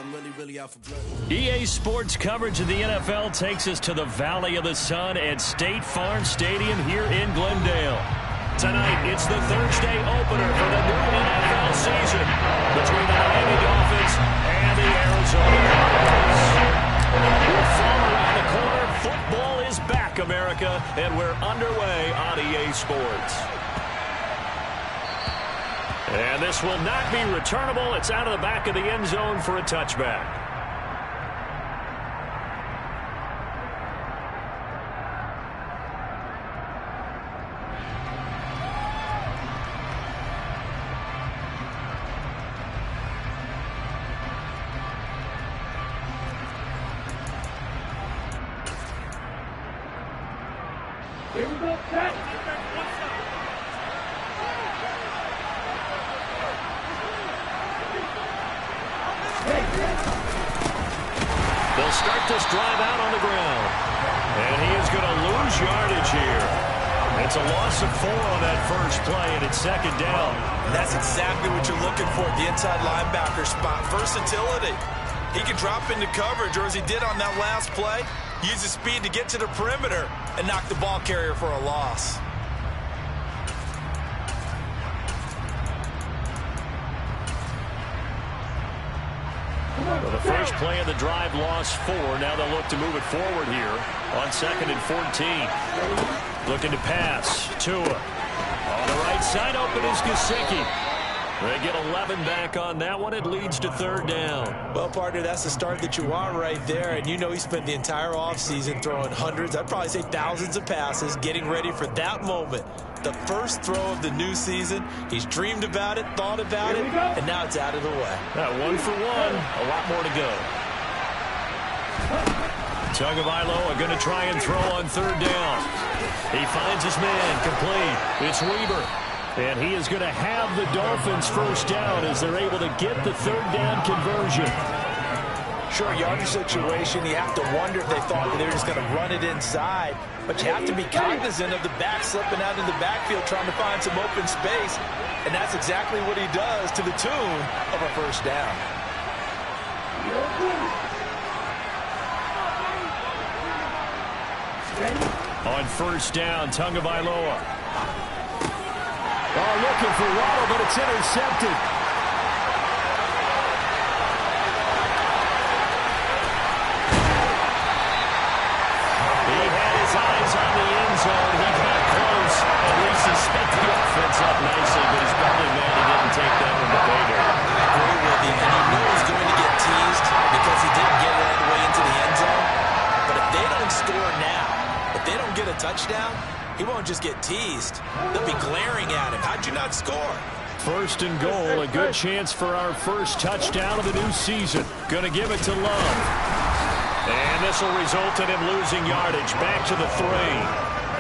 I'm really out for blood. EA Sports coverage of the NFL takes us to the Valley of the Sun at State Farm Stadium here in Glendale. Tonight, it's the Thursday opener for the new NFL season between the Miami Dolphins and the Arizona Cardinals. We're from around the corner. Football is back, America, and we're underway on EA Sports. And this will not be returnable. It's out of the back of the end zone for a touchback. Here we go, set. They'll start this drive out on the ground. And he is going to lose yardage here. It's a loss of 4 on that first play, and it's second down. And that's exactly what you're looking for at the inside linebacker spot. Versatility. He can drop into coverage, or as he did on that last play, use his speed to get to the perimeter and knock the ball carrier for a loss. Well, the first play of the drive lost 4. Now they'll look to move it forward here on 2nd and 14. Looking to pass. Tua. On the right side, open is Gesicki. They get 11 back on that one. It leads to 3rd down. Well, partner, that's the start that you want right there. And you know he spent the entire offseason throwing hundreds, I'd probably say thousands of passes, getting ready for that moment. The first throw of the new season. He's dreamed about it, thought about it, and now it's out of the way. 1 for 1. A lot more to go. Tagovailoa going to try and throw on 3rd down. He finds his man complete. It's Weaver. And he is going to have the Dolphins first down as they're able to get the 3rd down conversion. Sure, yardage situation, you have to wonder if they thought that they were just going to run it inside. But you have to be cognizant of the back slipping out in the backfield trying to find some open space. And that's exactly what he does to the tune of a first down. On 1st down, Tagovailoa. Oh, looking for Waddle, but it's intercepted. He had his eyes on the end zone. He got close. At least he set the offense up nicely, but he's probably mad he didn't take that one to payday. I agree with you, and you know he's going to get teased because he didn't get all the way into the end zone. But if they don't score now, if they don't get a touchdown, he won't just get teased. They'll be glaring at him. How'd you not score? 1st and goal, a good chance for our first touchdown of the new season. Going to give it to Love. And this will result in him losing yardage. Back to the 3.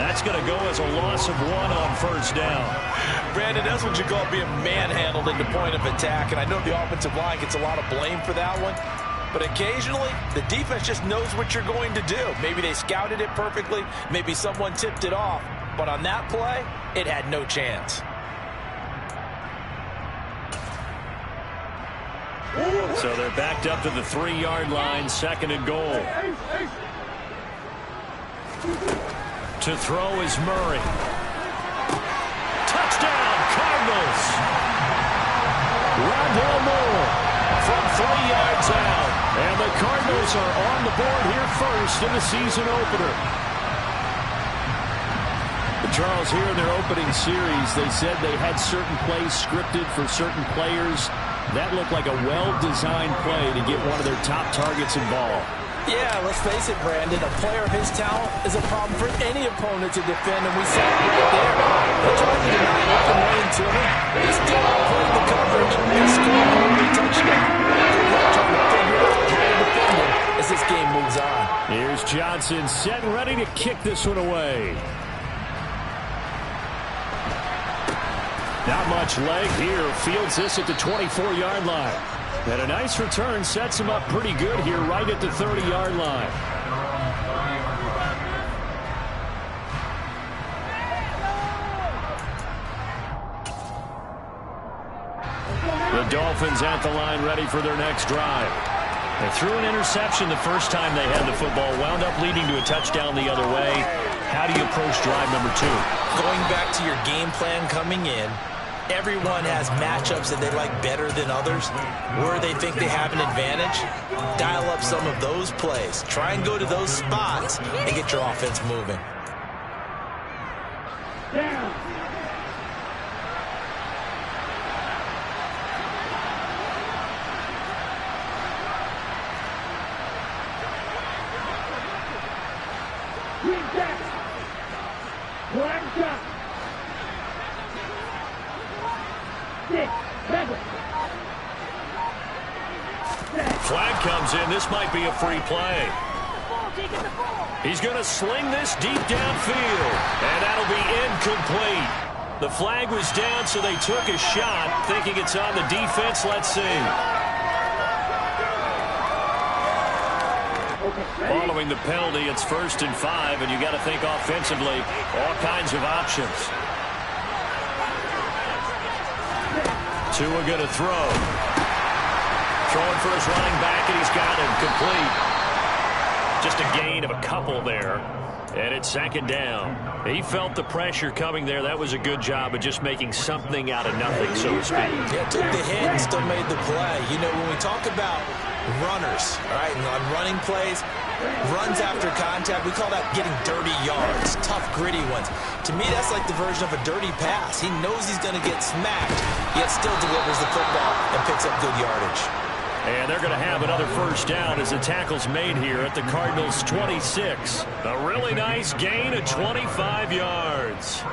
That's going to go as a loss of 1 on 1st down. Brandon, that's what you call being manhandled at the point of attack. And I know the offensive line gets a lot of blame for that one. But occasionally, the defense just knows what you're going to do. Maybe they scouted it perfectly. Maybe someone tipped it off. But on that play, it had no chance. So they're backed up to the 3-yard line, 2nd and goal. To throw is Murray. Touchdown, Cardinals! Rondale Moore from 3 yards out. And the Cardinals are on the board here first in the season opener. Charles, here in their opening series, they said they had certain plays scripted for certain players. That looked like a well-designed play to get one of their top targets involved. Yeah, let's face it, Brandon. A player of his talent is a problem for any opponent to defend, and we saw it right there. They tried to deny open lane to him. He still outplayed the coverage and scored a early touchdown. Good luck trying to figure out how to defend him as this game moves on. Here's Johnson set and ready to kick this one away. Not much leg here. Fields this at the 24-yard line. And a nice return sets him up pretty good here right at the 30-yard line. The Dolphins at the line ready for their next drive. They threw an interception the first time they had the football, wound up leading to a touchdown the other way. How do you approach drive number 2? Going back to your game plan coming in, everyone has matchups that they like better than others, where they think they have an advantage. Dial up some of those plays. Try and go to those spots and get your offense moving. Down. Greenback. Black shot. 6, 7. Flag comes in. This might be a free play. He's going to sling this deep downfield, and that'll be incomplete. The flag was down, so they took a shot, thinking it's on the defense. Let's see. Following the penalty, it's 1st and 5, and you got to think offensively, all kinds of options. Tua going to throw. Throwing for his running back, and he's got him complete. Just a gain of a couple there, and it's 2nd down. He felt the pressure coming there. That was a good job of just making something out of nothing, so to speak. Yeah, took the hit and still made the play. You know, when we talk about runners, all right, and on running plays, runs after contact, we call that getting dirty yards, tough, gritty ones. To me, that's like the version of a dirty pass. He knows he's going to get smacked, yet still delivers the football and picks up good yardage. And they're going to have another 1st down as the tackle's made here at the Cardinals' 26. A really nice gain of 25 yards.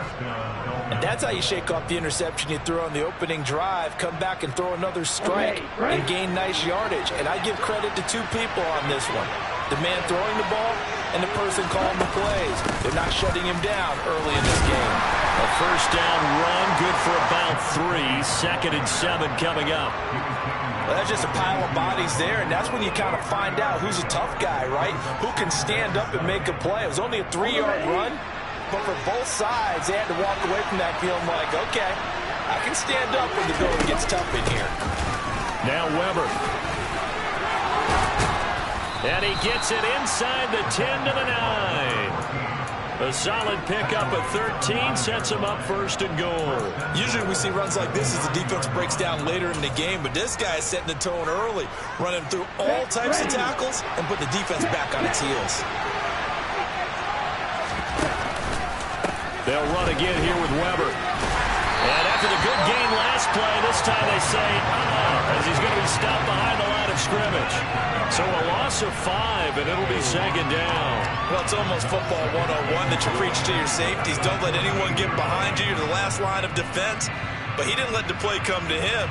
And that's how you shake off the interception you threw on the opening drive, come back and throw another strike and gain nice yardage. And I give credit to 2 people on this one. The man throwing the ball and the person calling the plays. They're not shutting him down early in this game. A 1st down run, good for about 3. 2nd and 7 coming up. Well, that's just a pile of bodies there, and that's when you kind of find out who's a tough guy, right? Who can stand up and make a play. It was only a 3-yard run, but for both sides, they had to walk away from that feeling like, okay, I can stand up when the going gets tough in here. Now Weber. And he gets it inside the 10 to the 9. A solid pickup of 13 sets him up 1st and goal. Usually we see runs like this as the defense breaks down later in the game, but this guy is setting the tone early, running through all types of tackles and put the defense back on its heels. They'll run again here with Weber. And after the good gain last play, this time they say, as he's going to be stopped behind the line of scrimmage. So a loss of 5, and it'll be 2nd down. Well, it's almost football 101 that you preach to your safeties. Don't let anyone get behind you. You're the last line of defense. But he didn't let the play come to him.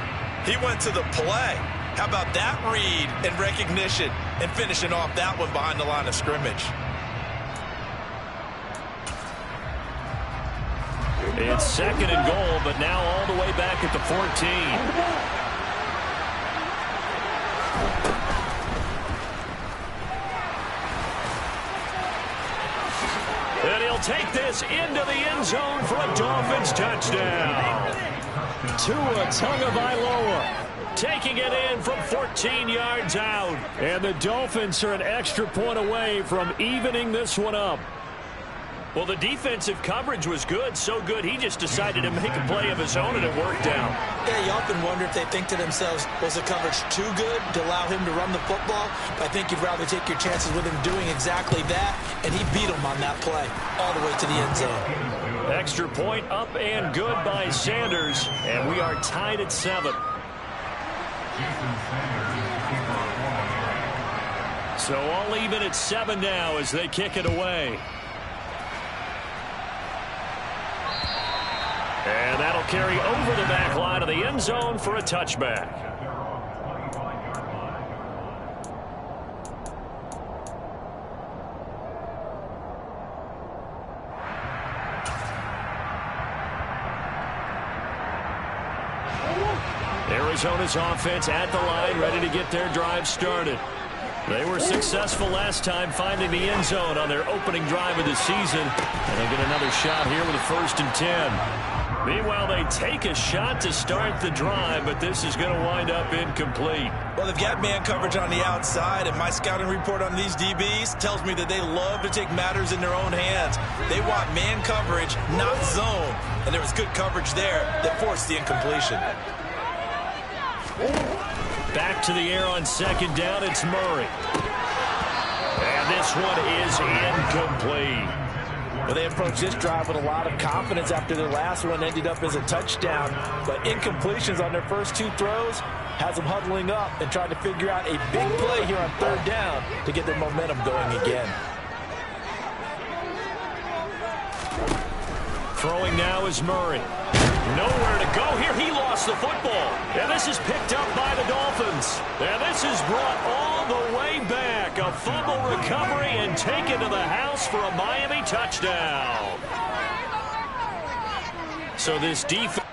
He went to the play. How about that read and recognition and finishing off that one behind the line of scrimmage? It's 2nd and goal, but now all the way back at the 14. And he'll take this into the end zone for a Dolphins touchdown. Tua Tagovailoa taking it in from 14 yards out. And the Dolphins are an extra point away from evening this one up. Well, the defensive coverage was good, so good he just decided to make a play of his own, and it worked out. Yeah, you often wonder if they think to themselves, was the coverage too good to allow him to run the football? I think you'd rather take your chances with him doing exactly that, and he beat him on that play all the way to the end zone. Extra point up and good by Sanders, and we are tied at 7. So all even at 7 now as they kick it away. And that'll carry over the back line of the end zone for a touchback. Arizona's offense at the line, ready to get their drive started. They were successful last time finding the end zone on their opening drive of the season. And they'll get another shot here with a 1st and 10. Meanwhile, they take a shot to start the drive, but this is going to wind up incomplete. Well, they've got man coverage on the outside, and my scouting report on these DBs tells me that they love to take matters in their own hands. They want man coverage, not zone. And there was good coverage there that forced the incompletion. Back to the air on second down, it's Murray. And this one is incomplete. Well, they approached this drive with a lot of confidence after their last one ended up as a touchdown. But incompletions on their first two throws has them huddling up and trying to figure out a big play here on third down to get their momentum going again. Throwing now is Murray. Nowhere to go here. He lost the football. And this is picked up by the Dolphins. And this is brought all the way back. A fumble recovery and taken to the house for a Miami touchdown. So this defense...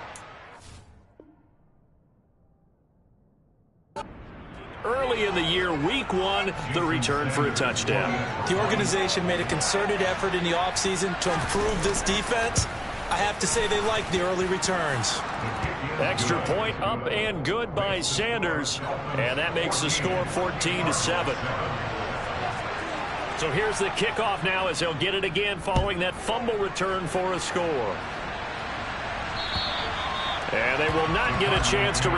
Early in the year, week one, the return for a touchdown. The organization made a concerted effort in the offseason to improve this defense. I have to say they like the early returns. Extra point up and good by Sanders. And that makes the score 14-7. So here's the kickoff now as they'll get it again following that fumble return for a score. And they will not get a chance to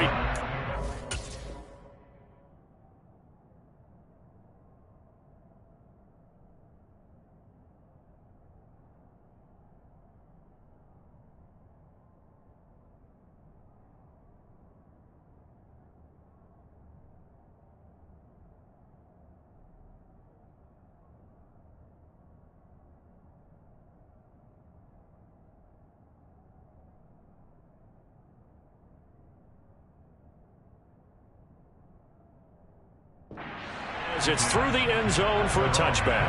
as it's through the end zone for a touchback.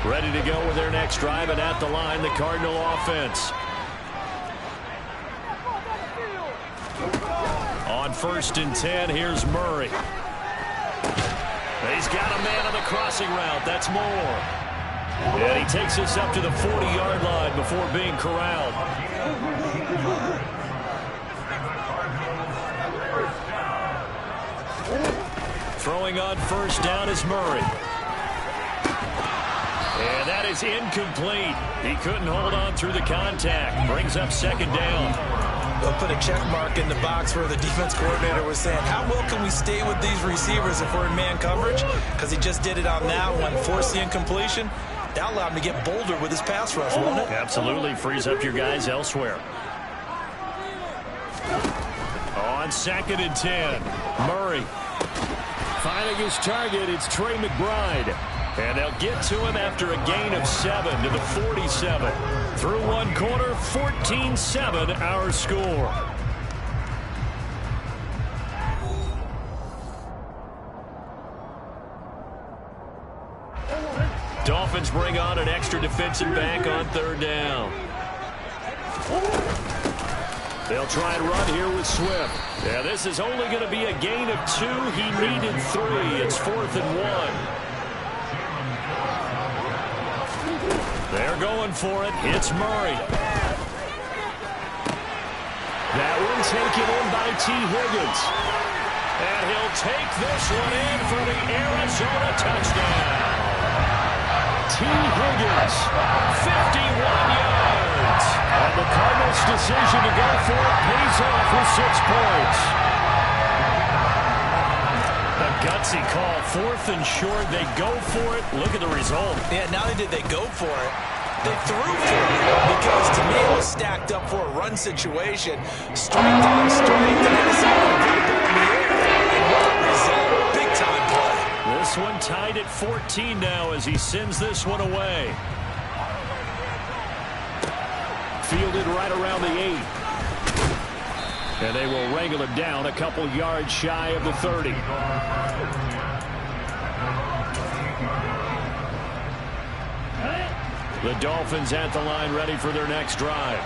Ready to go with their next drive, and at the line, the Cardinal offense. On 1st and 10, here's Murray. He's got a man on the crossing route. That's Moore. And he takes us up to the 40-yard line before being corralled. Throwing on 1st down is Murray. And that is incomplete. He couldn't hold on through the contact. Brings up 2nd down. They'll put a check mark in the box where the defense coordinator was saying, how well can we stay with these receivers if we're in man coverage? Because he just did it on that one, forced the incompletion. That allowed him to get bolder with his pass rush, won't it? Absolutely. Frees up your guys elsewhere. On 2nd and 10, Murray. Finding his target, it's Trey McBride. And they'll get to him after a gain of 7 to the 47. Through one quarter, 14-7 our score. Dolphins bring on an extra defensive back on 3rd down. They'll try and run here with Swift. Yeah, this is only going to be a gain of 2. He needed 3. It's 4th and 1. They're going for it. It's Murray. That one taken in by T. Higgins. And he'll take this one in for the Arizona touchdown. T. Higgins, 51 yards. And the Cardinals' decision to go for it pays off with 6 points. A gutsy call, 4th and short. They go for it. Look at the result. Yeah, not only did they go for it, they threw for it because to me it was stacked up for a run situation. Strength on strength, and they decided to put the ball in the air. And what a result. Big time play. This one tied at 14 now as he sends this one away. Fielded right around the 8. And they will wrangle him down a couple yards shy of the 30. The Dolphins at the line ready for their next drive.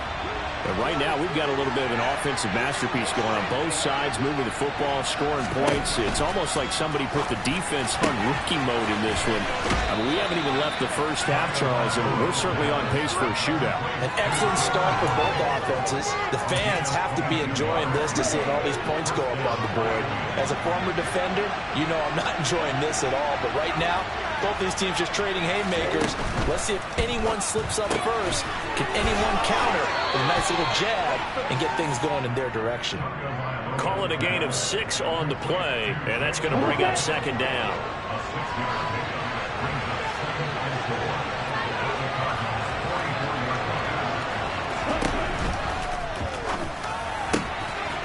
And right now, we've got a little bit of an offensive masterpiece going on both sides, moving the football, scoring points. It's almost like somebody put the defense on rookie mode in this one. I mean, we haven't even left the first half, Charles, and we're certainly on pace for a shootout. An excellent start for both offenses. The fans have to be enjoying this to see all these points go up on the board. As a former defender, you know I'm not enjoying this at all. But right now, both these teams just trading haymakers. Let's see if anyone slips up first. Can anyone counter with a nice little jab and get things going in their direction? Call it a gain of 6 on the play, and that's going to bring up second down.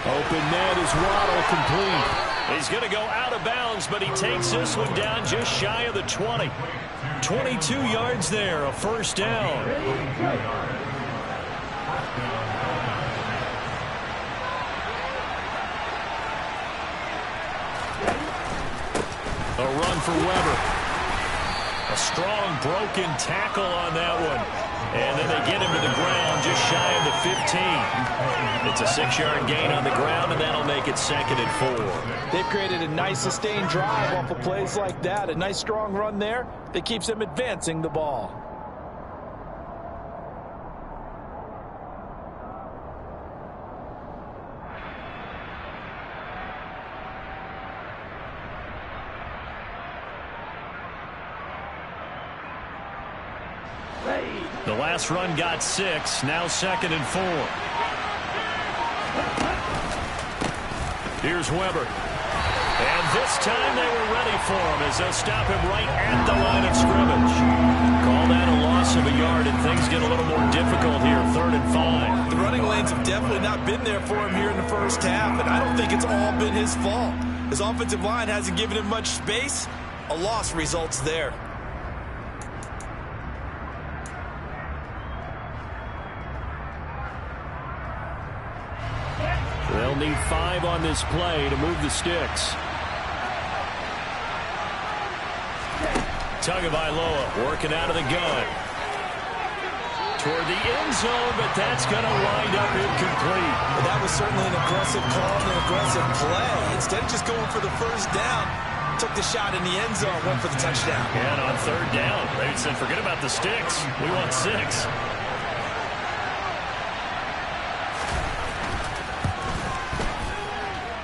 Open net is Waddle complete. He's going to go out of bounds, but he takes this one down just shy of the 20. 22 yards there, a first down. A run for Weber. A strong broken tackle on that one. And then they get him to the ground just shy of the 15. It's a 6-yard gain on the ground, and that'll make it 2nd and 4. They've created a nice sustained drive off of plays like that. A nice strong run there that keeps them advancing the ball. The last run got 6, now 2nd and 4. Here's Weber. And this time they were ready for him as they'll stop him right at the line of scrimmage. Call that a loss of a yard, and things get a little more difficult here, 3rd and 5. The running lanes have definitely not been there for him here in the first half, and I don't think it's all been his fault. His offensive line hasn't given him much space. A loss results there. They'll need 5 on this play to move the sticks. Tagovailoa working out of the gun. Toward the end zone, but that's going to wind up incomplete. Well, that was certainly an aggressive call and an aggressive play. Instead of just going for the first down, took the shot in the end zone, went for the touchdown. And on 3rd down, they said, forget about the sticks. We want 6.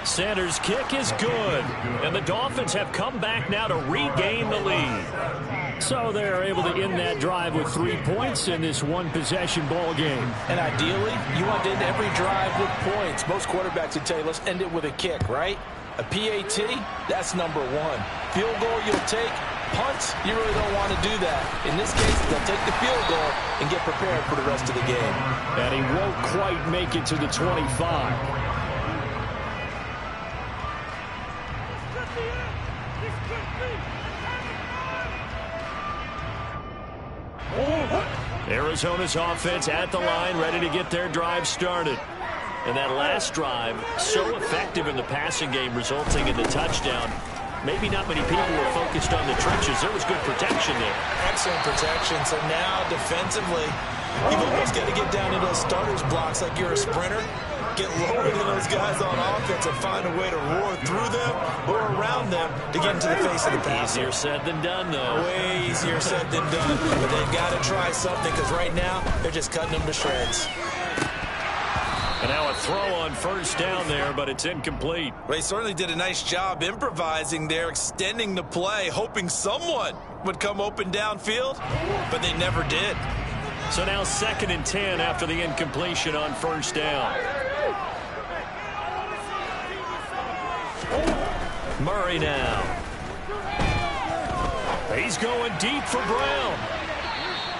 Sanders' kick is good, and the Dolphins have come back now to regain the lead. So they're able to end that drive with 3 points in this one-possession ball game. And ideally, you want to end every drive with points. Most quarterbacks would tell you, let's end it with a kick, right? A PAT, that's number 1. Field goal you'll take. Punts, you really don't want to do that. In this case, they'll take the field goal and get prepared for the rest of the game. And he won't quite make it to the 25. Arizona's offense at the line, ready to get their drive started. And that last drive, so effective in the passing game, resulting in the touchdown. Maybe not many people were focused on the trenches. There was good protection there. Excellent protection. So now, defensively, you've almost got to get down to those starters blocks like you're a sprinter. Get lower than those guys on offense and find a way to roar through them or around them to get into the face of the passer. Easier said than done, though. Way easier said than done. But they've got to try something because right now they're just cutting them to shreds. And now a throw on 1st down there, but it's incomplete. Well, he certainly did a nice job improvising there, extending the play, hoping someone would come open downfield, but they never did. So now 2nd and 10 after the incompletion on 1st down. Murray now. He's going deep for Brown.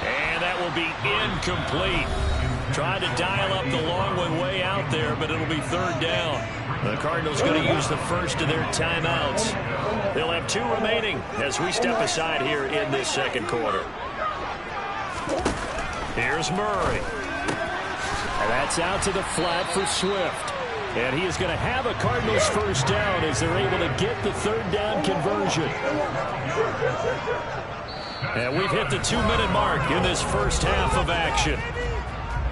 And that will be incomplete. Tried to dial up the long one way out there, but it'll be 3rd down. The Cardinals going to use the first of their timeouts. They'll have 2 remaining as we step aside here in this 2nd quarter. Here's Murray. And that's out to the flat for Swift. And he is going to have a Cardinals 1st down as they're able to get the 3rd down conversion. And we've hit the 2-minute mark in this first half of action.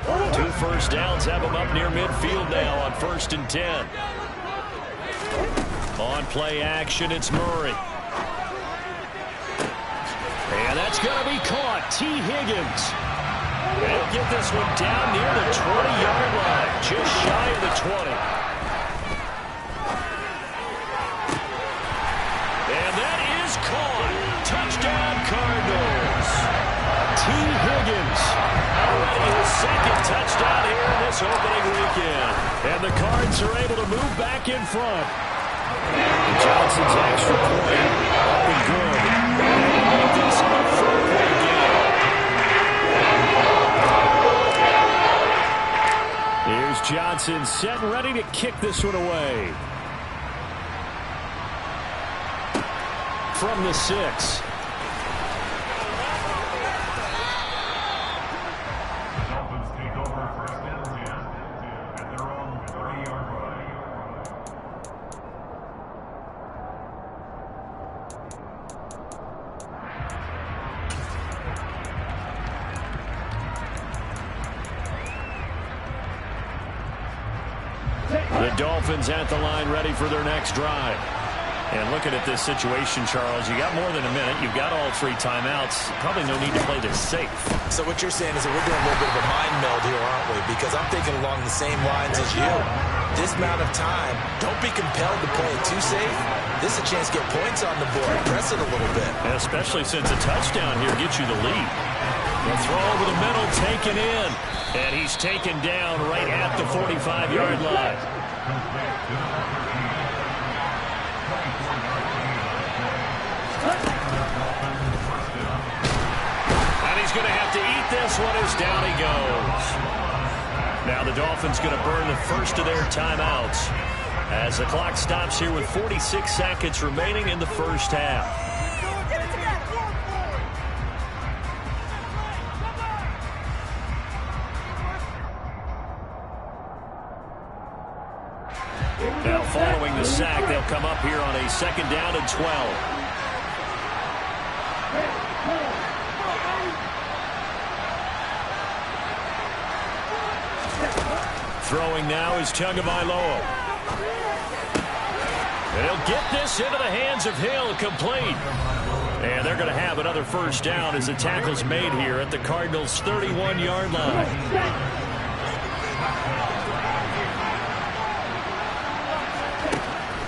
2 first downs have them up near midfield now on 1st and 10. On play action, it's Murray. And that's going to be caught. T. Higgins. They'll get this one down near the 20-yard line, just shy of the 20. And that is caught. Touchdown, Cardinals. T. Higgins. Already his 2nd touchdown here in this opening weekend. And the Cards are able to move back in front. Johnson's extra point up and good. Make this a 4-point game. Here's Johnson set and ready to kick this one away. From the 6. The Dolphins at the line ready for their next drive. And looking at this situation, Charles, you got more than a minute. You've got all 3 timeouts. Probably no need to play this safe. So what you're saying is that we're doing a little bit of a mind meld here, aren't we? Because I'm thinking along the same lines as you. This amount of time, don't be compelled to play it too safe. This is a chance to get points on the board. Press it a little bit. And especially since a touchdown here gets you the lead. The throw over the middle, taken in. And he's taken down right at the 45-yard line. And he's going to have to eat this one as down he goes. Now the Dolphins going to burn the first of their timeouts as the clock stops here with 46 seconds remaining in the first half. Now following the sack, they'll come up here on a 2nd down and 12. Throwing now is Tagovailoa. And he'll get this into the hands of Hill, complete. And they're going to have another first down as the tackle's made here at the Cardinals' 31-yard line.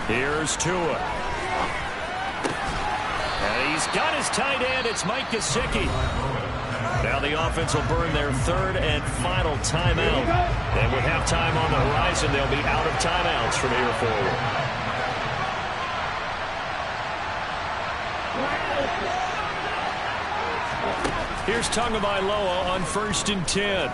Here's Tua. And he's got his tight end. It's Mike Gesicki. Now the offense will burn their 3rd and final timeout. And with halftime on the horizon, they'll be out of timeouts from here forward. Here's Tagovailoa on 1st and 10.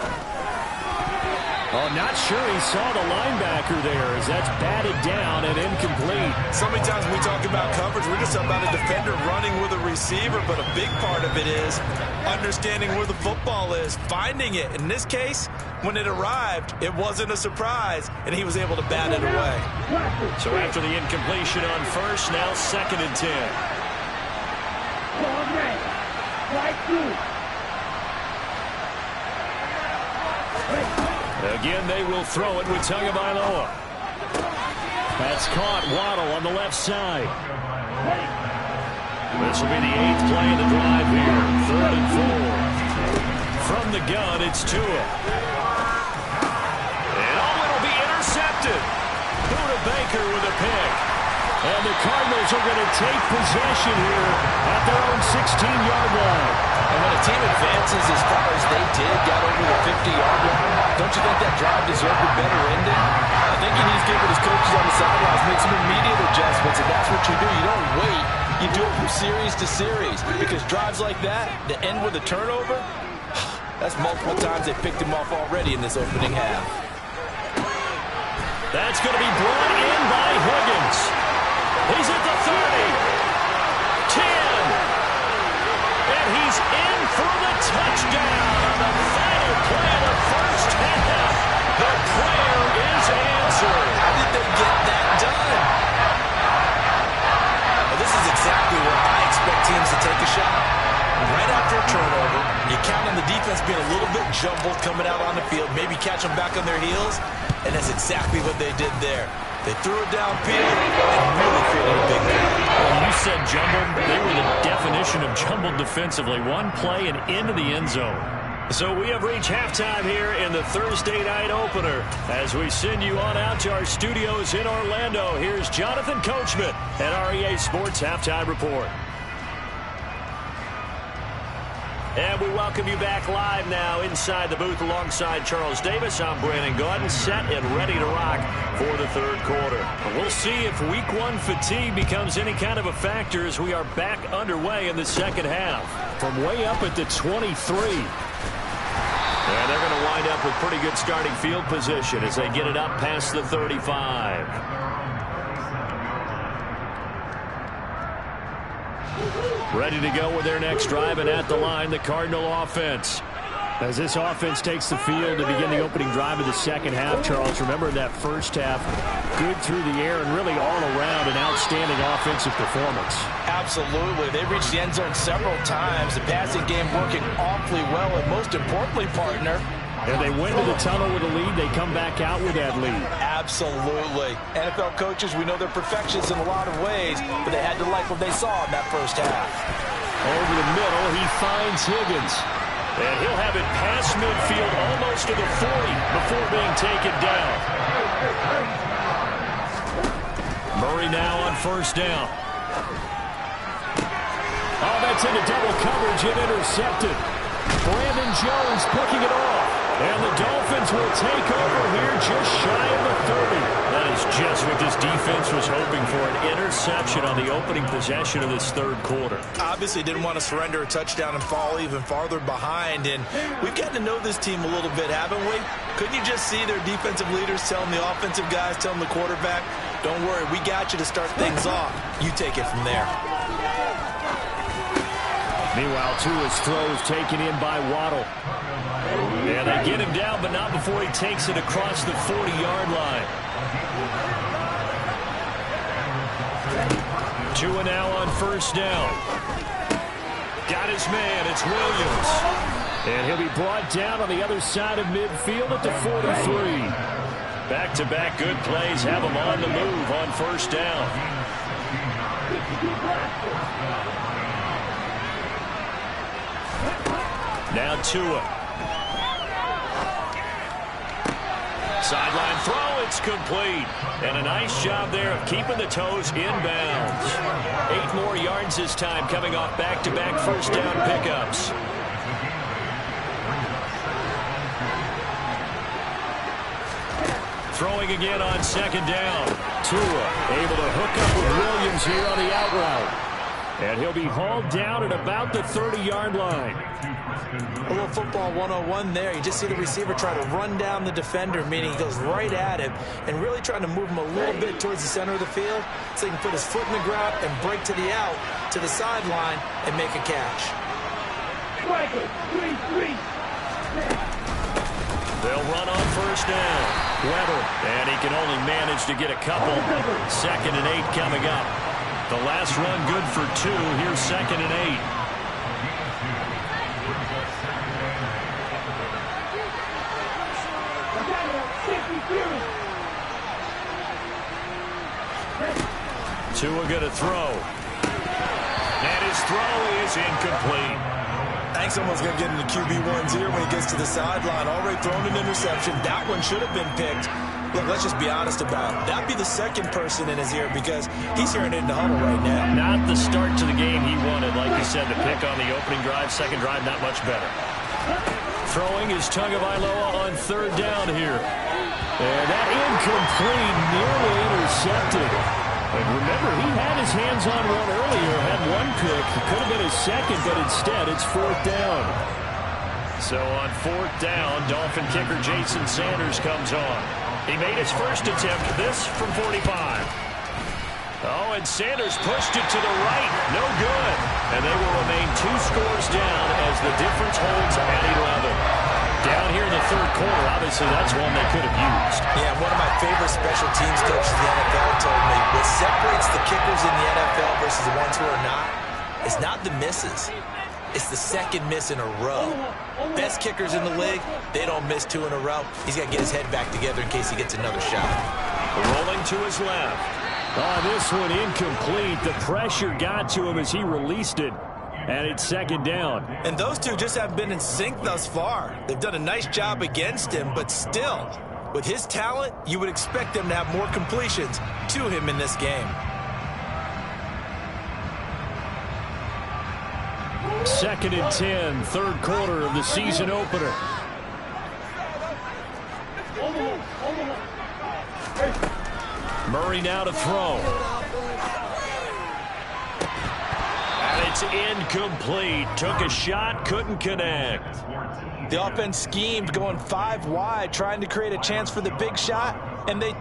Oh, not sure he saw the linebacker there as that's batted down and incomplete. So many times when we talk about coverage, we're just about a defender running with a receiver, but a big part of it is understanding where the football is, finding it. In this case, when it arrived, it wasn't a surprise, and he was able to bat it away. So after the incompletion on 1st, now 2nd and 10. Again, they will throw it with Tagovailoa. That's caught. Waddle on the left side. This will be the 8th play of the drive here. 3rd and 4. From the gun, it's Tua. And it'll be intercepted. Buda Baker with a pick. And the Cardinals are going to take possession here at their own 16-yard line. And when a team advances as far as they did, got over the 50-yard line, don't you think that drive deserved a better ending? I think he needs to get with his coaches on the sidelines, make some immediate adjustments, and that's what you do. You don't wait. You do it from series to series, because drives like that, to end with a turnover, that's multiple times they picked him off already in this opening half. That's going to be brought in by Higgins. He's at the 30. 10. And he's in for the touchdown on the final play of the first half. The prayer is answered. How did they get that done? Well, this is exactly where I expect teams to take a shot. Right after a turnover, you count on the defense being a little bit jumbled coming out on the field, maybe catch them back on their heels, and that's exactly what they did there. They threw it downfield and really created a big play. Well, you said jumbled. They were the definition of jumbled defensively. One play and into the end zone. So we have reached halftime here in the Thursday night opener. As we send you on out to our studios in Orlando, here's Jonathan Coachman at REA Sports Halftime Report. And we welcome you back live now inside the booth alongside Charles Davis. I'm Brandon Gaudin, set and ready to rock for the third quarter. We'll see if week one fatigue becomes any kind of a factor as we are back underway in the second half. From way up at the 23. And they're going to wind up with pretty good starting field position as they get it up past the 35. Ready to go with their next drive, and at the line, the Cardinal offense. As this offense takes the field to begin the opening drive of the second half, Charles, remember that first half, good through the air and really all around an outstanding offensive performance. Absolutely. They reached the end zone several times. The passing game working awfully well, and most importantly, partner, and they went to the tunnel with a lead. They come back out with that lead. Absolutely. NFL coaches, we know they're perfectionists in a lot of ways, but they had to like what they saw in that first half. Over the middle, he finds Higgins. And he'll have it past midfield almost to the 40 before being taken down. Murray now on first down. Oh, that's into double coverage and intercepted. Brandon Jones picking it off. And the Dolphins will take over here just shy of the 30. That is just what this defense was hoping for, an interception on the opening possession of this third quarter. Obviously didn't want to surrender a touchdown and fall even farther behind. And we've gotten to know this team a little bit, haven't we? Couldn't you just see their defensive leaders telling the offensive guys, telling the quarterback, don't worry, we got you to start things off. You take it from there. Meanwhile, Tua's throw is taken in by Waddle. And they get him down, but not before he takes it across the 40-yard line. Tua now on first down. Got his man. It's Williams. And he'll be brought down on the other side of midfield at the 43. Back-to-back good plays have him on the move on first down. Now Tua. Sideline throw, it's complete. And a nice job there of keeping the toes inbounds. 8 more yards this time coming off back-to-back first down pickups. Throwing again on second down. Tua able to hook up with Williams here on the out route. And he'll be hauled down at about the 30-yard line. A little football 101 there. You just see the receiver try to run down the defender, meaning he goes right at him and really trying to move him a little bit towards the center of the field so he can put his foot in the ground and break to the out, to the sideline, and make a catch. They'll run on first down. Weber, and he can only manage to get a couple. 2nd and 8 coming up. The last run good for 2. Here's 2nd and 8. Tua going to throw. And his throw is incomplete. I think someone's going to get into QB1's ear when he gets to the sideline. Already thrown an interception. That one should have been picked. Look, let's just be honest about it. That'd be the second person in his ear because he's hearing it in the huddle right now. Not the start to the game he wanted. Like you said, the pick on the opening drive, second drive, not much better. Throwing is Tagovailoa on third down here. And that incomplete, nearly intercepted. And remember, he had his hands on one earlier, had one pick. It could have been his second, but instead it's 4th down. So on 4th down, Dolphin kicker Jason Sanders comes on. He made his first attempt, this from 45. Oh, and Sanders pushed it to the right. No good. And they will remain 2 scores down as the difference holds at 11. Down here in the third quarter, obviously that's one they could have used. Yeah, one of my favorite special teams coaches in the NFL told me what separates the kickers in the NFL versus the ones who are not is not the misses. It's the second miss in a row. Best kickers in the league, they don't miss 2 in a row. He's got to get his head back together in case he gets another shot. Rolling to his left. Oh, this one incomplete. The pressure got to him as he released it. And it's second down. And those two just haven't been in sync thus far. They've done a nice job against him, but still, with his talent, you would expect them to have more completions to him in this game. Second and 10, third quarter of the season opener. Murray now to throw. And it's incomplete. Took a shot, couldn't connect. The offense schemed going 5 wide, trying to create a chance for the big shot, and they...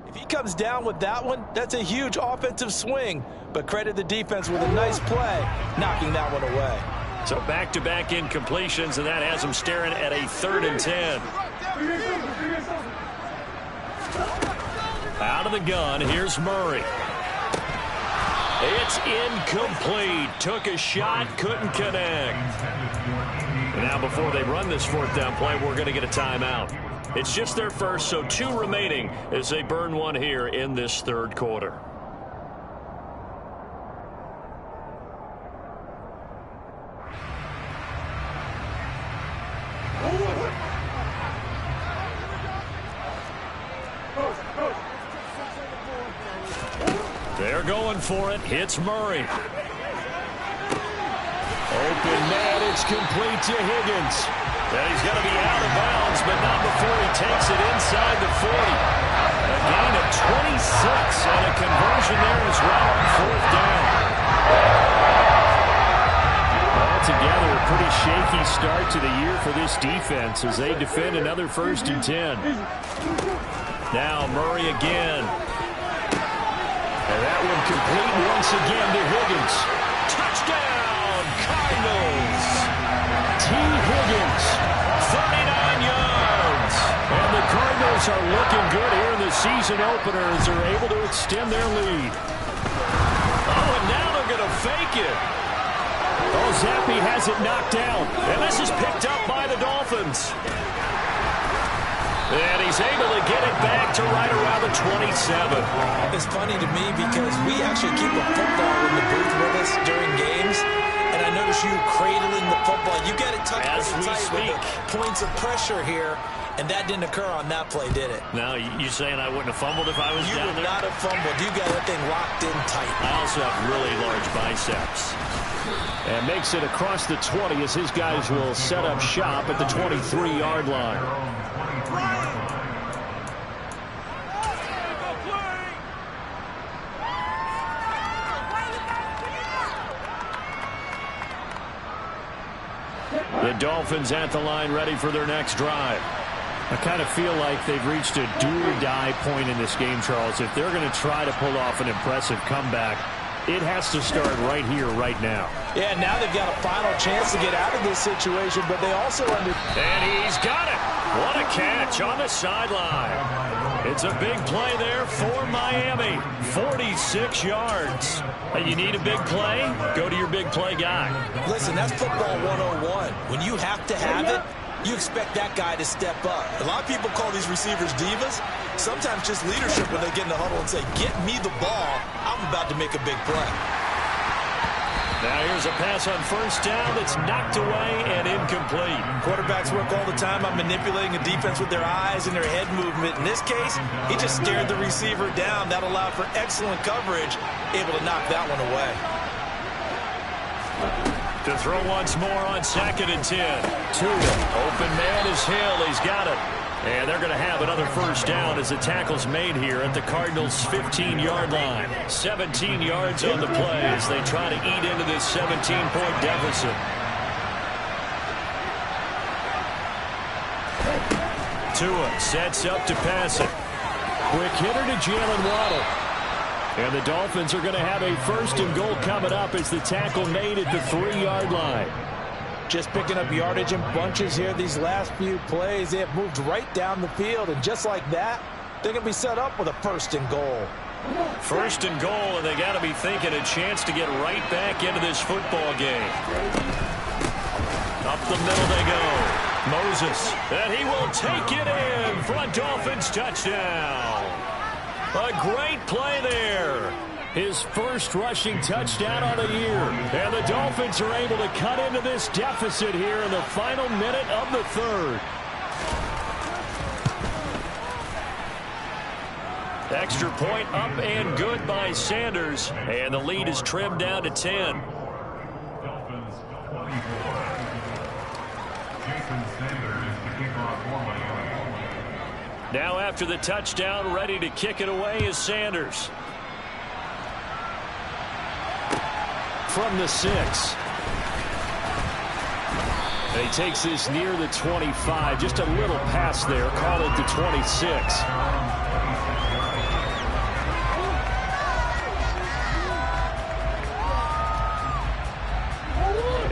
If he comes down with that one, that's a huge offensive swing. But credit the defense with a nice play, knocking that one away. So back-to-back incompletions, and that has him staring at a 3rd and 10. Out of the gun, here's Murray. It's incomplete. Took a shot, couldn't connect. And now before they run this 4th down play, we're going to get a timeout. It's just their first, so 2 remaining as they burn one here in this 3rd quarter. They're going for it. Hits Murray. Open man, it's complete to Higgins. And he's going to be out of bounds, but not before he takes it inside the 40. A gain of 26 and a conversion there as well on 4th down. Altogether, a pretty shaky start to the year for this defense as they defend another 1st and 10. Now Murray again. And that one complete once again to Higgins. Touchdown, Cardinals! T. Higgins, 39 yards. And the Cardinals are looking good here in the season opener as they're able to extend their lead. Oh, and now they're going to fake it. Oh, Zappi has it knocked down. And this is picked up by the Dolphins. And he's able to get it back to right around the 27. It's funny to me because we actually keep a football in the booth with us during games. And I notice you cradling the football. You got it tucked as we tight speak. With the points of pressure here. And that didn't occur on that play, did it? Now, you saying I wouldn't have fumbled if I was down there? You would not have fumbled. You got that thing locked in tight. I also have really large biceps. And makes it across the 20 as his guys will set up shop at the 23-yard line. The Dolphins at the line ready for their next drive. I kind of feel like they've reached a do-or-die point in this game, Charles. If they're going to try to pull off an impressive comeback, it has to start right here, right now. Yeah, now they've got a final chance to get out of this situation, but they also And he's got it. What a catch on the sideline. It's a big play there for Miami. 46 yards. You need a big play? Go to your big play guy. Listen, that's football 101. When you have to have it, you expect that guy to step up. A lot of people call these receivers divas. Sometimes just leadership when they get in the huddle and say, get me the ball. I'm about to make a big play. Now here's a pass on 1st down that's knocked away and incomplete. Quarterbacks work all the time on manipulating a defense with their eyes and their head movement. In this case, he just stared the receiver down. That allowed for excellent coverage, able to knock that one away. To throw once more on 2nd and 10. Open man is Hill. He's got it. And they're going to have another 1st down as the tackle's made here at the Cardinals' 15-yard line. 17 yards on the play as they try to eat into this 17-point deficit. Tua sets up to pass it. Quick hitter to Jalen Waddle. And the Dolphins are going to have a 1st and goal coming up as the tackle made at the 3-yard line. Just picking up yardage in bunches here these last few plays. They have moved right down the field, and just like that, they're going to be set up with a 1st and goal. 1st and goal, and they got to be thinking a chance to get right back into this football game. Up the middle they go. Moses, and he will take it in for a Dolphins touchdown. A great play there. His first rushing touchdown on the year. And the Dolphins are able to cut into this deficit here in the final minute of the 3rd. Extra point up and good by Sanders. And the lead is trimmed down to 10. Now after the touchdown, ready to kick it away is Sanders. From the 6. And he takes this near the 25. Just a little pass there. Call it the 26.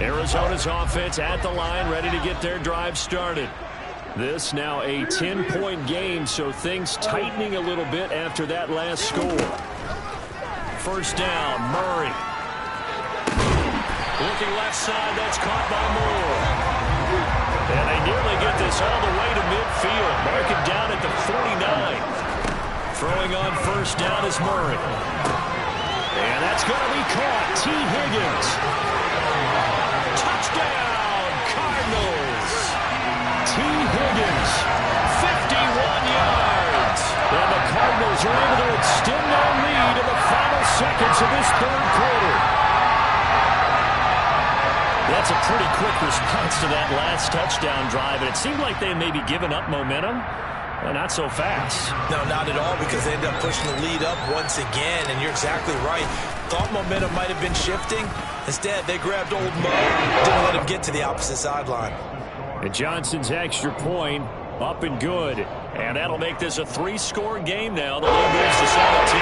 Arizona's offense at the line, ready to get their drive started. This now a 10-point game, so things tightening a little bit after that last score. 1st down, Murray. Looking left side, that's caught by Moore. And they nearly get this all the way to midfield. Mark it down at the 49. Throwing on 1st down is Murray. And that's going to be caught. T. Higgins. Touchdown, Cardinals. T. Higgins, 51 yards. And the Cardinals are able to extend their lead in the final seconds of this 3rd quarter. That's a pretty quick response to that last touchdown drive. And it seemed like they may be giving up momentum. Not so fast. No, not at all, because they ended up pushing the lead up once again. And you're exactly right. Thought momentum might have been shifting. Instead, they grabbed old Mo, didn't let him get to the opposite sideline. And Johnson's extra point up and good. And that'll make this a 3-score game now. The lead moves to 17.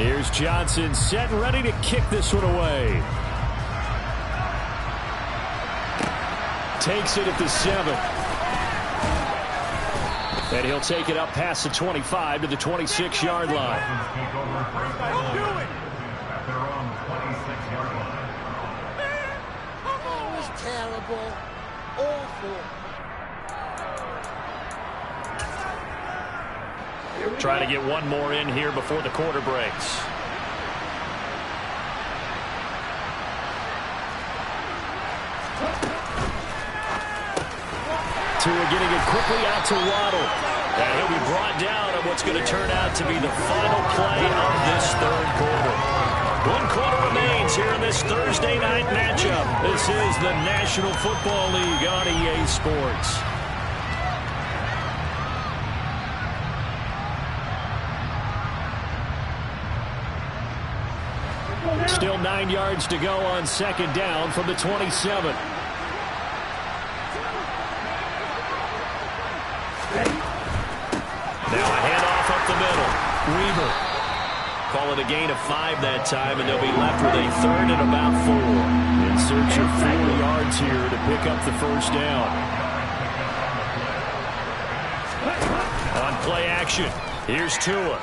Here's Johnson set and ready to kick this one away. Takes it at the 7. And he'll take it up past the 25 to the 26-yard line. That was terrible. Awful. Try to get one more in here before the quarter breaks. Tua getting it quickly out to Waddle. And he'll be brought down on what's going to turn out to be the final play of this 3rd quarter. 1 quarter remains here in this Thursday night matchup. This is the National Football League on EA Sports. Still 9 yards to go on 2nd down from the 27. Now a handoff up the middle. Weaver. Call it a gain of 5 that time, and they'll be left with a 3rd and about 4. In search of 4 yards here to pick up the 1st down. On play action, here's Tua.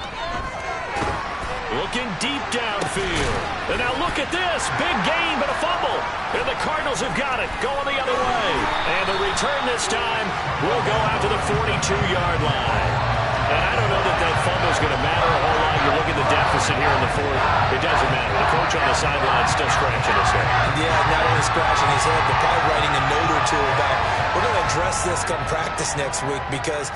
Looking deep downfield. And now look at this. Big gain, but a fumble. And the Cardinals have got it. Going the other way. And the return this time will go out to the 42-yard line. And I don't know that that fumble's going to matter a whole lot. You look at the deficit here in the 4th. It doesn't matter. The coach on the sideline is still scratching his head. Yeah, not only scratching his head, but probably writing a note or two about, we're going to address this come practice next week, because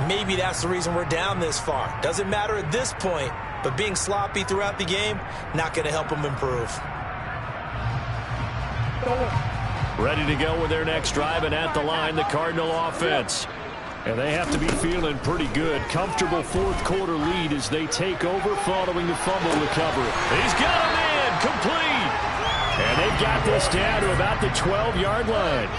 maybe that's the reason we're down this far. Doesn't matter at this point, but being sloppy throughout the game, not going to help them improve. Ready to go with their next drive, and at the line, the Cardinal offense. And they have to be feeling pretty good. Comfortable 4th quarter lead as they take over following the fumble recovery. He's got him in, complete. And they've got this down to about the 12-yard line.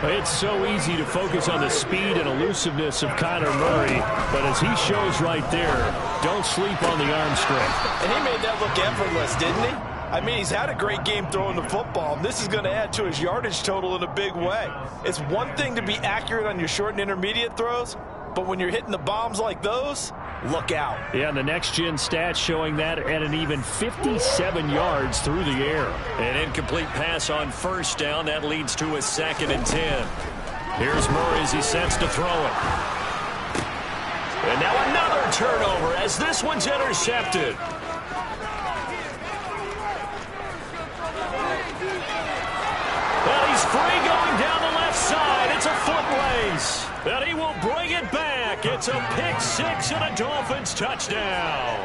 It's so easy to focus on the speed and elusiveness of Kyler Murray, but as he shows right there, don't sleep on the arm strength. And he made that look effortless, didn't he? I mean, he's had a great game throwing the football, and this is going to add to his yardage total in a big way. It's one thing to be accurate on your short and intermediate throws, but when you're hitting the bombs like those, look out. Yeah, and the next-gen stats showing that at an even 57 yards through the air. An incomplete pass on first down. That leads to a 2nd and 10. Here's Murray as he sets to throw it. And now another turnover as this one's intercepted. Well, he's free going down the left side. It's a foot race. And he will bring it back. It's a pick 6 and a Dolphins touchdown.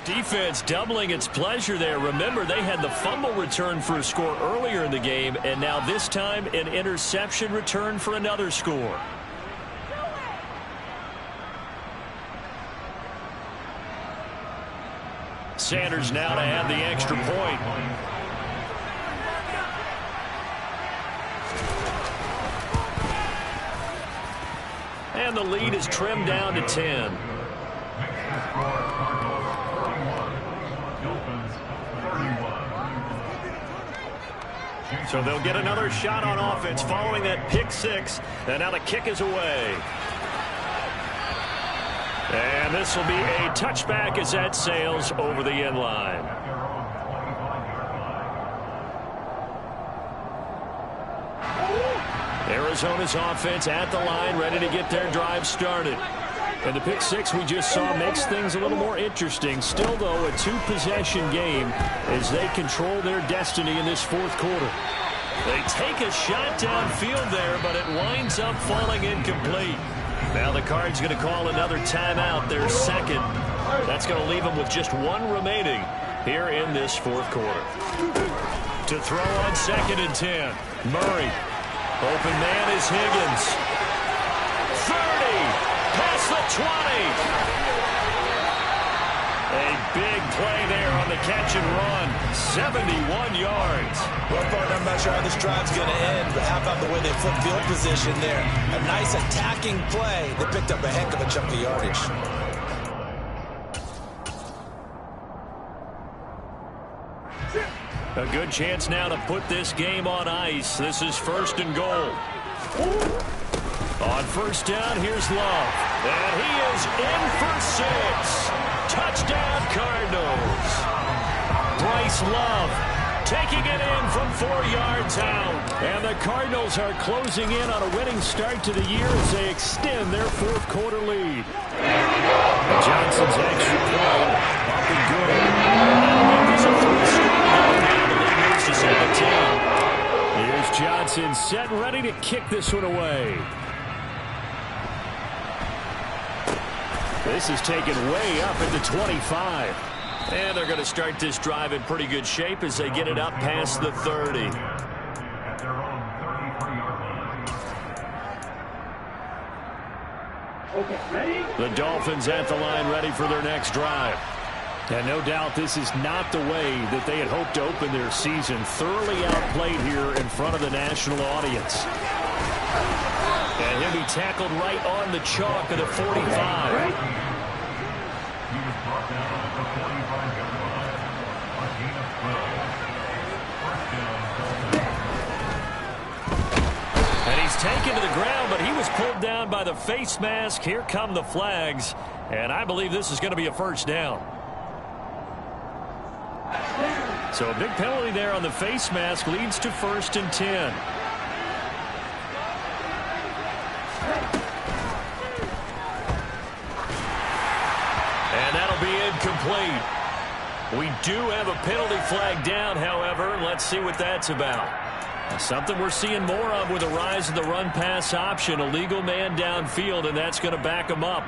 Defense doubling its pleasure there. Remember, they had the fumble return for a score earlier in the game, and now this time an interception return for another score. Sanders now to add the extra point. And the lead is trimmed down to 10. So they'll get another shot on offense following that pick 6. And now the kick is away. And this will be a touchback as that sails over the end line. Arizona's offense at the line, ready to get their drive started. And the pick 6 we just saw makes things a little more interesting. Still, though, a 2-possession game as they control their destiny in this 4th quarter. They take a shot downfield there, but it winds up falling incomplete. Now the Cards going to call another timeout, their 2nd. That's going to leave them with just 1 remaining here in this 4th quarter. To throw on 2nd and 10. Murray. Open man is Higgins. 30. Past the 20. A big play there on the catch and run. 71 yards. Well, partner, I'm not sure how this drive's going to end, but how about the way they flipped field position there? A nice attacking play. They picked up a heck of a chunk of yardage. A good chance now to put this game on ice. This is 1st and goal. On 1st down, here's Love. And he is in for 6. Touchdown, Cardinals. Bryce Love taking it in from 4 yards out. And the Cardinals are closing in on a winning start to the year as they extend their 4th quarter lead. Johnson's extra point up and good. This is a 3-score game now. The lead moves to 17. Here's Johnson set and ready to kick this one away. This is taken way up at the 25. And they're going to start this drive in pretty good shape as they get it up past the 30. Okay, ready? The Dolphins at the line ready for their next drive. And no doubt this is not the way that they had hoped to open their season. Thoroughly outplayed here in front of the national audience. And he'll be tackled right on the chalk of the 45. And he's taken to the ground, but he was pulled down by the face mask. Here come the flags. And I believe this is going to be a 1st down. So a big penalty there on the face mask leads to 1st and 10. And that'll be incomplete. We do have a penalty flag down, however. Let's see what that's about. Something we're seeing more of with the rise of the run-pass option. A legal man downfield, and that's going to back him up.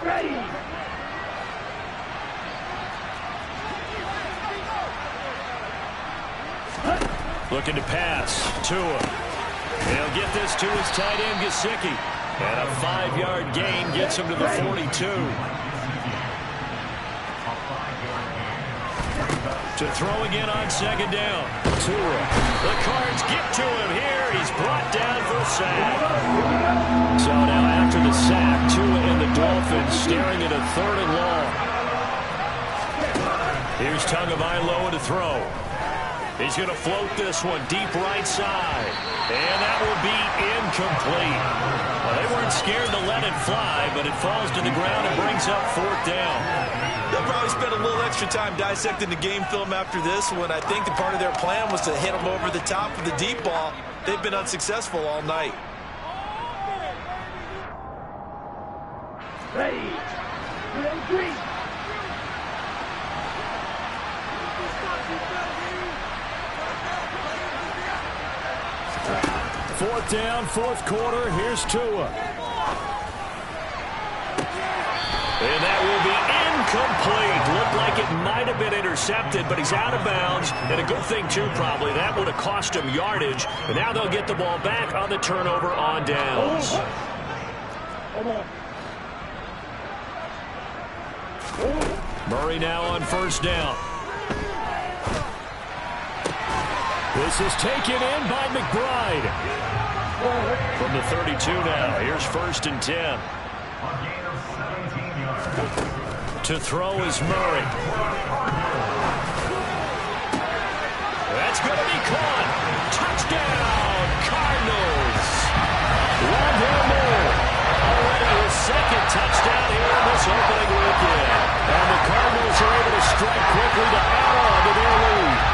Ready. Looking to pass. Tua. He'll get this to his tight end, Gesicki. And a 5-yard gain gets him to the 42. To throw again on second down. Tua. The Cards get to him here. He's brought down for a sack. So now after the sack, Tua and the Dolphins staring at a 3rd and long. Here's Tagovailoa to throw. He's going to float this one deep right side. And that will be incomplete. Well, they weren't scared to let it fly, but it falls to the ground and brings up 4th down. They'll probably spend a little extra time dissecting the game film after this one. I think the part of their plan was to hit them over the top of the deep ball. They've been unsuccessful all night. Ready. Green. 4th down, 4th quarter. Here's Tua. And that will be incomplete. Looked like it might have been intercepted, but he's out of bounds. And a good thing, too, probably. That would have cost him yardage. And now they'll get the ball back on the turnover on downs. Murray now on 1st down. This is taken in by McBride. From the 32 now. Here's 1st and 10. To throw is Murray. That's going to be caught. Touchdown, Cardinals. Wondell Moore. Already his 2nd touchdown here in this opening weekend. And the Cardinals are able to strike quickly to add on to their lead.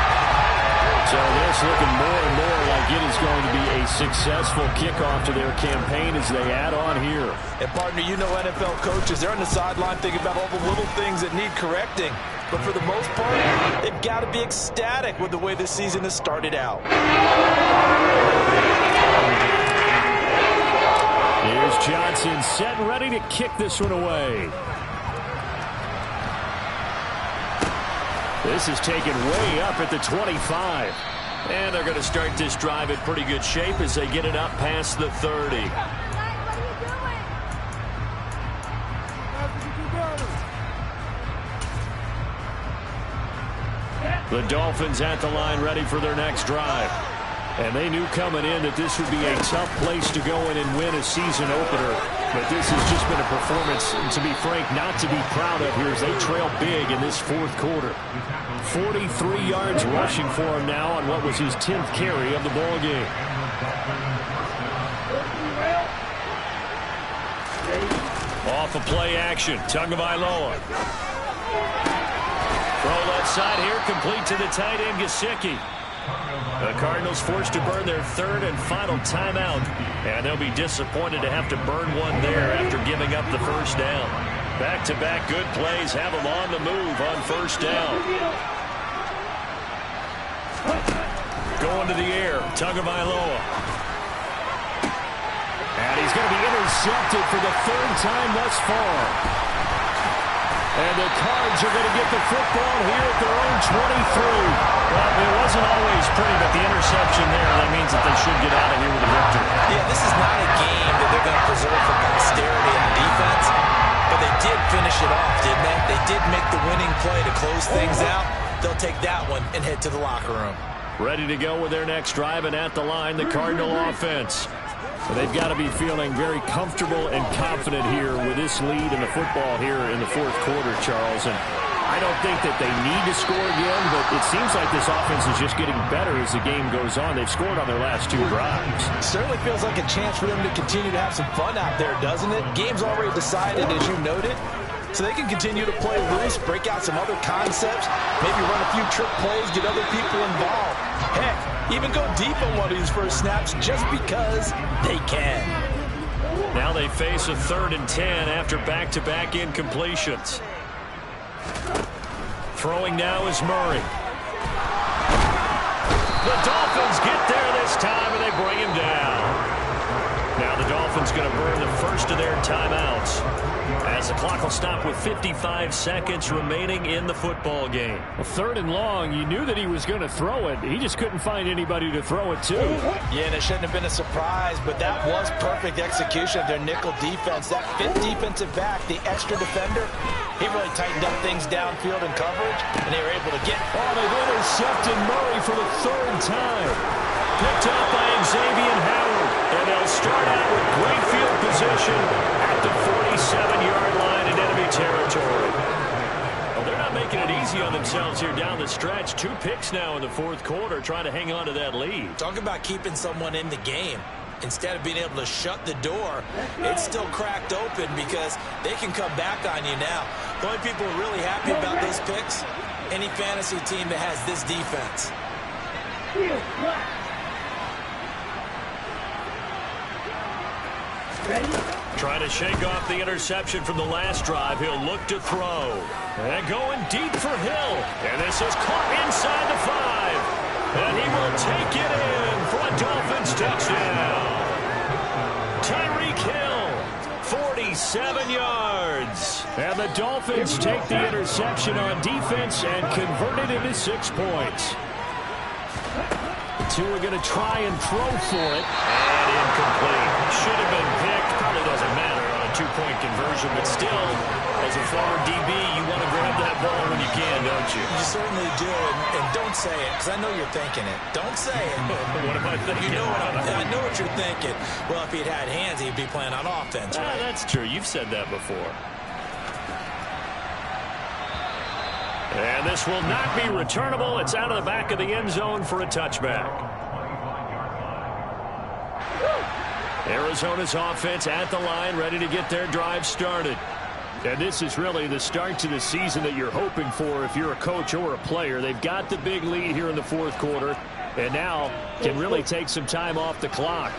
So this looking more and more like it is going to be a successful kickoff to their campaign as they add on here. And partner, you know NFL coaches, they're on the sideline thinking about all the little things that need correcting. But for the most part, they've got to be ecstatic with the way this season has started out. Here's Johnson set and ready to kick this one away. This is taken way up at the 25. And they're going to start this drive in pretty good shape as they get it up past the 30. The Dolphins at the line ready for their next drive. And they knew coming in that this would be a tough place to go in and win a season opener. But this has just been a performance, to be frank, not to be proud of here as they trail big in this 4th quarter. 43 yards rushing for him now on what was his 10th carry of the ball game. Off of play action, Tagovailoa. Throw left side here, complete to the tight end, Gesicki. The Cardinals forced to burn their 3rd and final timeout, and they'll be disappointed to have to burn one there after giving up the 1st down. Back-to-back good plays have them on the move on 1st down. Going to the air, Tagovailoa. And he's going to be intercepted for the 3rd time thus far. And the Cards are going to get the football here at their own 23. Well, it wasn't always pretty, but the interception there, that means that they should get out of here with a victory. Yeah, this is not a game that they're going to preserve for posterity on defense, but they did finish it off, didn't they? They did make the winning play to close things out. They'll take that one and head to the locker room. Ready to go with their next drive, and at the line, the Cardinal offense. They've got to be feeling very comfortable and confident here with this lead in the football here in the 4th quarter, Charles. And I don't think that they need to score again, but it seems like this offense is just getting better as the game goes on. They've scored on their last 2 drives. Certainly feels like a chance for them to continue to have some fun out there, doesn't it? Game's already decided, as you noted. So they can continue to play loose, break out some other concepts, maybe run a few trick plays, get other people involved. Heck, even go deep on one of these first snaps just because they can. Now they face a 3rd and 10 after back-to-back incompletions. Throwing now is Murray. The Dolphins get there this time, and they bring him down. Now the Dolphins going to burn the first of their timeouts as the clock will stop with 55 seconds remaining in the football game. Well, 3rd and long, you knew that he was going to throw it. He just couldn't find anybody to throw it to. Yeah, and it shouldn't have been a surprise, but that was perfect execution of their nickel defense. That 5th defensive back, the extra defender, he really tightened up things downfield in coverage, and they were able to get... Oh, they've intercepted Murray for the 3rd time. Picked up by Xavier Howard, and they'll start out with great field position at the 47-yard line in enemy territory. Well, they're not making it easy on themselves here down the stretch. 2 picks now in the 4th quarter, trying to hang on to that lead. Talk about keeping someone in the game. Instead of being able to shut the door, it's still cracked open because they can come back on you now. The only people really happy about those picks, any fantasy team that has this defense. Trying to shake off the interception from the last drive. He'll look to throw. And going deep for Hill. And this is caught inside the 5. And he will take it in for a Dolphins touchdown. Tyreek Hill, 47 yards. And the Dolphins take the interception on defense and convert it into 6 points. Two are going to try and throw for it. And incomplete. Should have been picked. Probably doesn't matter on a 2-point conversion, but still, as a former DB, you want to grab that ball when you can, don't you? You certainly do, and don't say it, because I know you're thinking it. Don't say it. What am I thinking? You know I know what you're thinking. Well, if he'd had hands, he'd be playing on offense, right? That's true. You've said that before. And this will not be returnable. It's out of the back of the end zone for a touchback. Arizona's offense at the line, ready to get their drive started. And this is really the start to the season that you're hoping for if you're a coach or a player. They've got the big lead here in the 4th quarter, and now can really take some time off the clock.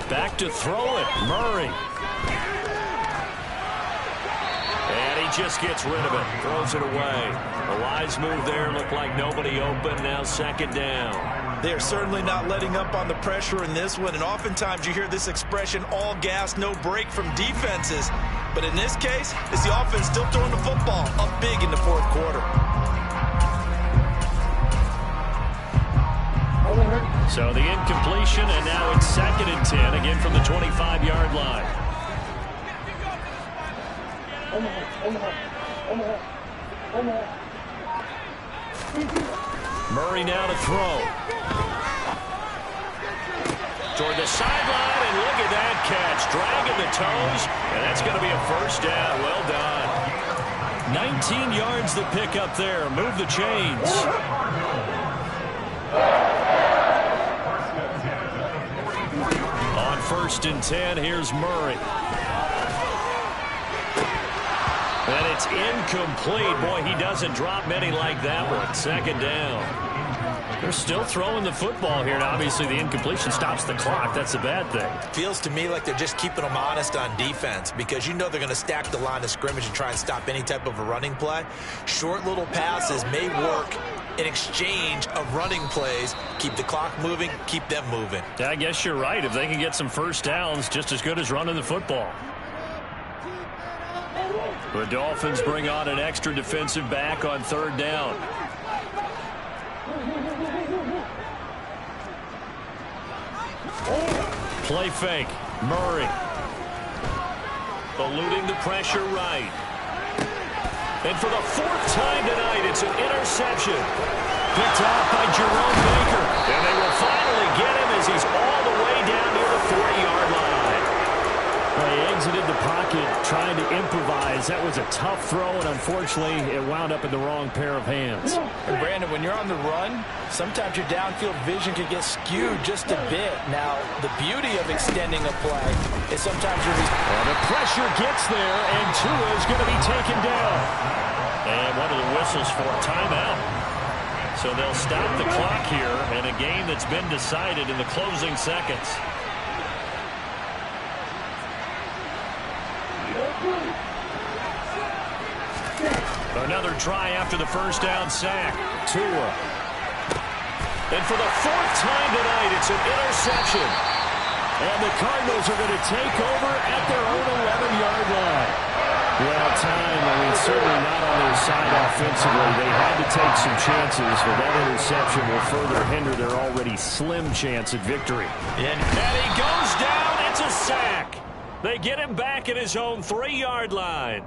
Back to throw it, Murray. And he just gets rid of it, throws it away. A wise move there, looked like nobody open, now 2nd down. They're certainly not letting up on the pressure in this one, and oftentimes you hear this expression, all gas, no break from defenses. But in this case, it's the offense still throwing the football up big in the 4th quarter. So the incompletion, and now it's 2nd and 10, again from the 25-yard line. Murray now to throw. Toward the sideline, and look at that catch. Dragging the toes, and that's going to be a 1st down. Well done. 19 yards to pick up there. Move the chains. On 1st and 10, here's Murray. And it's incomplete. Boy, he doesn't drop many like that one. 2nd down. They're still throwing the football here, and obviously the incompletion stops the clock. That's a bad thing. Feels to me like they're just keeping them honest on defense because you know they're going to stack the line of scrimmage and try and stop any type of a running play. Short little passes may work in exchange of running plays. Keep the clock moving, keep them moving. I guess you're right. If they can get some 1st downs, just as good as running the football. The Dolphins bring on an extra defensive back on 3rd down. Play fake. Murray. Eluding the pressure right. And for the 4th time tonight, it's an interception. Picked off by Jerome Baker. And they will finally get him as he's all the way down near the 40-yard line. Well, he exited the pocket trying to improvise. That was a tough throw, and unfortunately, it wound up in the wrong pair of hands. And Brandon, when you're on the run, sometimes your downfield vision can get skewed just a bit. Now, the beauty of extending a play is sometimes you're... The pressure gets there, and Tua is going to be taken down. And one of the whistles for a timeout. So they'll stop the clock here in a game that's been decided in the closing seconds. Another try after the first down sack. Tua. And for the fourth time tonight, it's an interception. And the Cardinals are going to take over at their own 11-yard line. Well, time, certainly not on their side offensively. They had to take some chances, but that interception will further hinder their already slim chance at victory. And he goes down. It's a sack. They get him back at his own 3-yard line.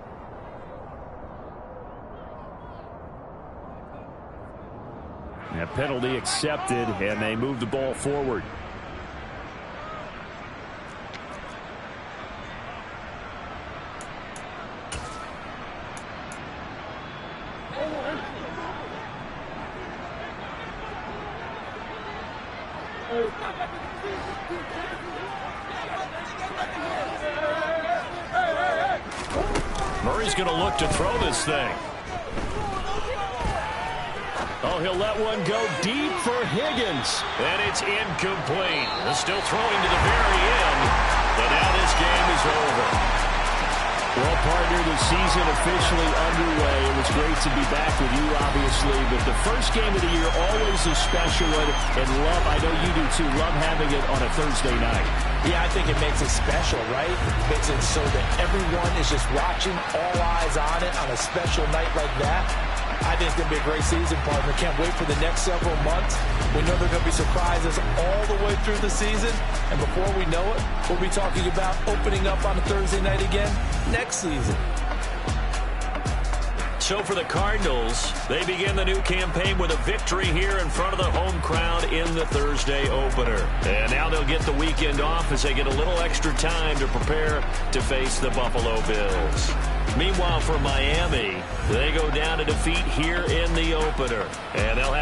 That penalty accepted, and they move the ball forward. Murray's going to look to throw this thing. Oh, he'll let one go deep for Higgins. And it's incomplete. They're still throwing to the very end. But now this game is over. Well, partner, the season officially underway. It was great to be back with you, obviously. But the first game of the year, always a special one. And love, I know you do too, love having it on a Thursday night. Yeah, I think it makes it special, right? It makes it so that everyone is just watching, all eyes on it on a special night like that. I think it's going to be a great season, partner. Can't wait for the next several months. We know there are going to be surprises all the way through the season. And before we know it, we'll be talking about opening up on a Thursday night again next season. So for the Cardinals, they begin the new campaign with a victory here in front of the home crowd in the Thursday opener. And now they'll get the weekend off as they get a little extra time to prepare to face the Buffalo Bills. Meanwhile, for Miami, they go down to defeat here in the opener. And they'll have